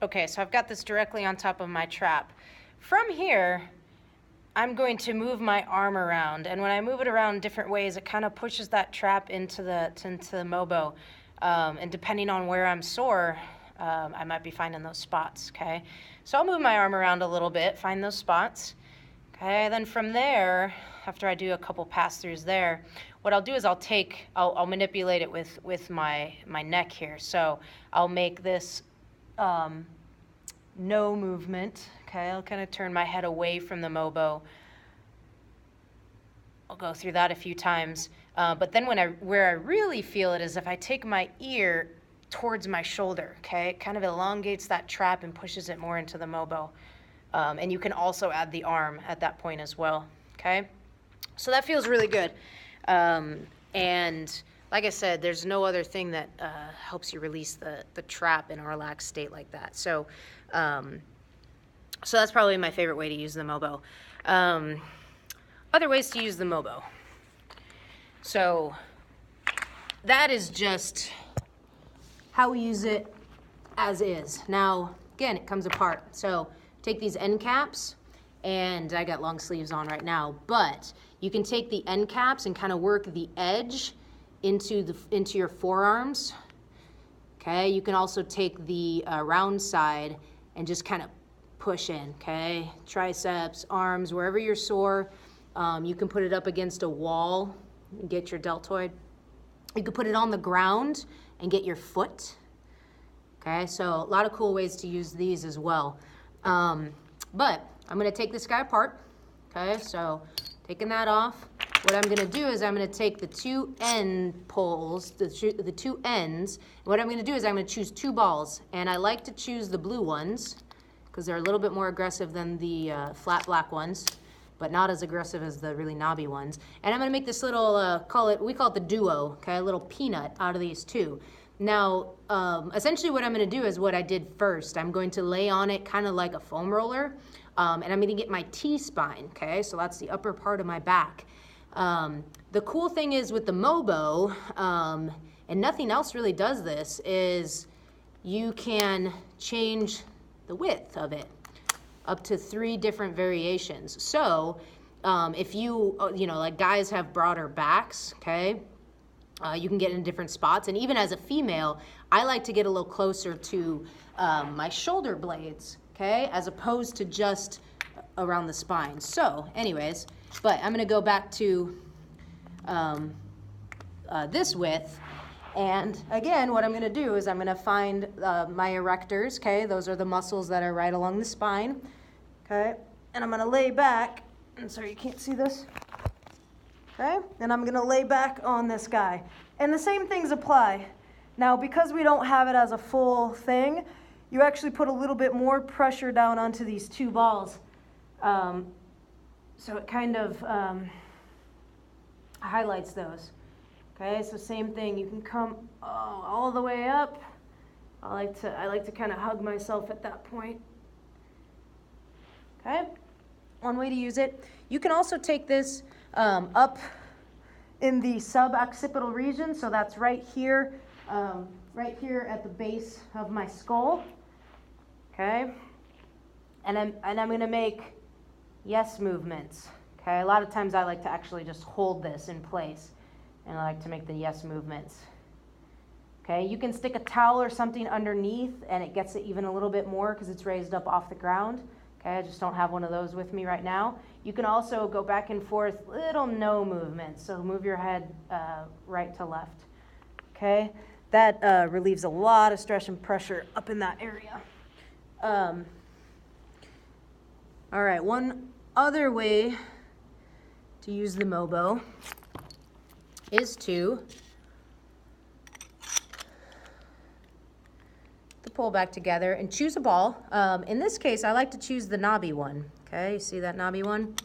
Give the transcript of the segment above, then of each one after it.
Okay, so I've got this directly on top of my trap. From here, I'm going to move my arm around, and when I move it around different ways, it kind of pushes that trap into the MOBO. And depending on where I'm sore, I might be finding those spots, okay? So I'll move my arm around a little bit, find those spots. Okay, then from there, after I do a couple pass-throughs there, what I'll do is I'll manipulate it with my neck here. So I'll make this no movement. Okay, I'll kind of turn my head away from the MOBO. I'll go through that a few times. But then where I really feel it is if I take my ear towards my shoulder, okay? It kind of elongates that trap and pushes it more into the MOBO. And you can also add the arm at that point as well, okay? So that feels really good. And like I said, there's no other thing that helps you release the trap in a relaxed state like that. So that's probably my favorite way to use the MOBO. Other ways to use the MOBO. So that is just how we use it as is. Now, again, it comes apart. So take these end caps, and I got long sleeves on right now, but you can take the end caps and kind of work the edge into your forearms. Okay, you can also take the round side and just kind of push in, okay? Triceps, arms, wherever you're sore. You can put it up against a wall and get your deltoid. You can put it on the ground and get your foot. Okay, so a lot of cool ways to use these as well. But I'm gonna take this guy apart. Okay, so taking that off. What I'm gonna do is I'm gonna take the two end poles, the two ends. What I'm gonna do is I'm gonna choose two balls, and I like to choose the blue ones because they're a little bit more aggressive than the flat black ones, but not as aggressive as the really knobby ones. And I'm gonna make this little, we call it the duo, okay, a little peanut out of these two. Now, essentially what I'm gonna do is what I did first. I'm going to lay on it kind of like a foam roller, and I'm gonna get my T-spine, okay? So that's the upper part of my back. The cool thing is with the MOBO, and nothing else really does this, is you can change the width of it up to 3 different variations. So if you know, like guys have broader backs, okay? You can get in different spots. And even as a female, I like to get a little closer to my shoulder blades, okay? As opposed to just around the spine. So anyways, but I'm gonna go back to this width. And again, what I'm gonna do is I'm gonna find my erectors, okay? Those are the muscles that are right along the spine, okay? And I'm gonna lay back, and sorry, you can't see this. Okay, and I'm gonna lay back on this guy. And the same things apply. Now, because we don't have it as a full thing, you actually put a little bit more pressure down onto these two balls. So it kind of highlights those. Okay, so same thing, you can come all the way up. I like to kind of hug myself at that point. Okay, one way to use it. You can also take this up in the suboccipital region, so that's right here at the base of my skull. Okay, and I'm going to make yes movements. Okay, a lot of times I like to actually just hold this in place, and I like to make the yes movements. Okay, you can stick a towel or something underneath, and it gets it even a little bit more because it's raised up off the ground. Okay, I just don't have one of those with me right now. You can also go back and forth, little no movements. So move your head right to left. Okay, that relieves a lot of stress and pressure up in that area. All right, one other way to use the MOBO is to pull back together and choose a ball. In this case, I like to choose the knobby one. Okay, you see that knobby one?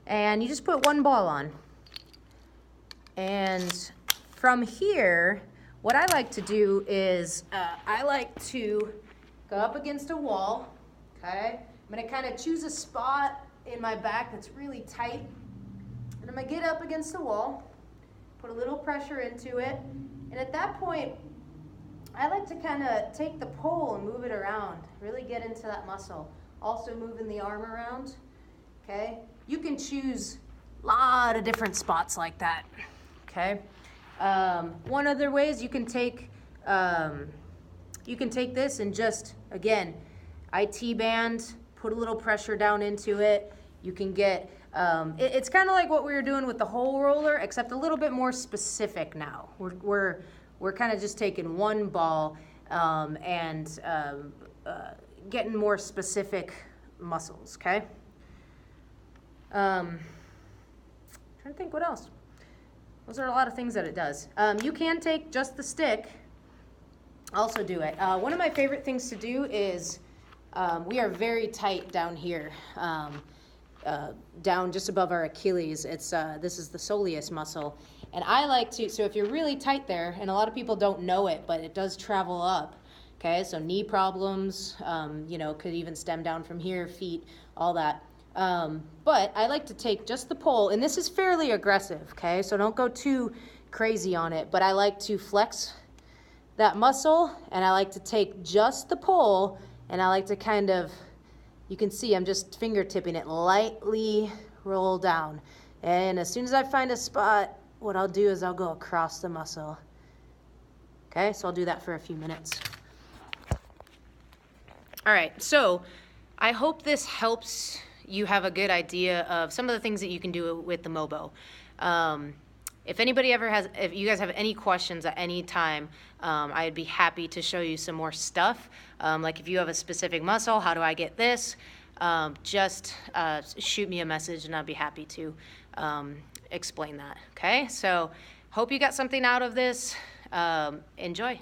And you just put one ball on. And from here, what I like to do is I like to go up against a wall. Okay, I'm gonna kind of choose a spot in my back that's really tight. And I'm gonna get up against the wall, put a little pressure into it. And at that point, I like to kind of take the pole and move it around, really get into that muscle. Also moving the arm around, okay? You can choose a lot of different spots like that, okay? One other way is you can take this and just, again, IT band, put a little pressure down into it. You can get, it's kind of like what we were doing with the whole roller, except a little bit more specific now. We're kind of just taking one ball and getting more specific muscles, okay? Trying to think what else. Those are a lot of things that it does. You can take just the stick, also do it. One of my favorite things to do is, we are very tight down here, down just above our Achilles. This is the soleus muscle. And I like to, so if you're really tight there, and a lot of people don't know it, but it does travel up, okay? So knee problems, could even stem down from here, feet, all that. But I like to take just the pole, and this is fairly aggressive, okay? So don't go too crazy on it, but I like to flex that muscle, and I like to take just the pole, and I like to kind of, you can see I'm just fingertipping it, lightly roll down. And as soon as I find a spot, what I'll do is I'll go across the muscle. Okay, so I'll do that for a few minutes. All right, so I hope this helps you have a good idea of some of the things that you can do with the MOBO. If anybody if you guys have any questions at any time, I'd be happy to show you some more stuff. Like if you have a specific muscle, how do I get this? Just shoot me a message and I'll be happy to explain that, okay? So hope you got something out of this. Enjoy.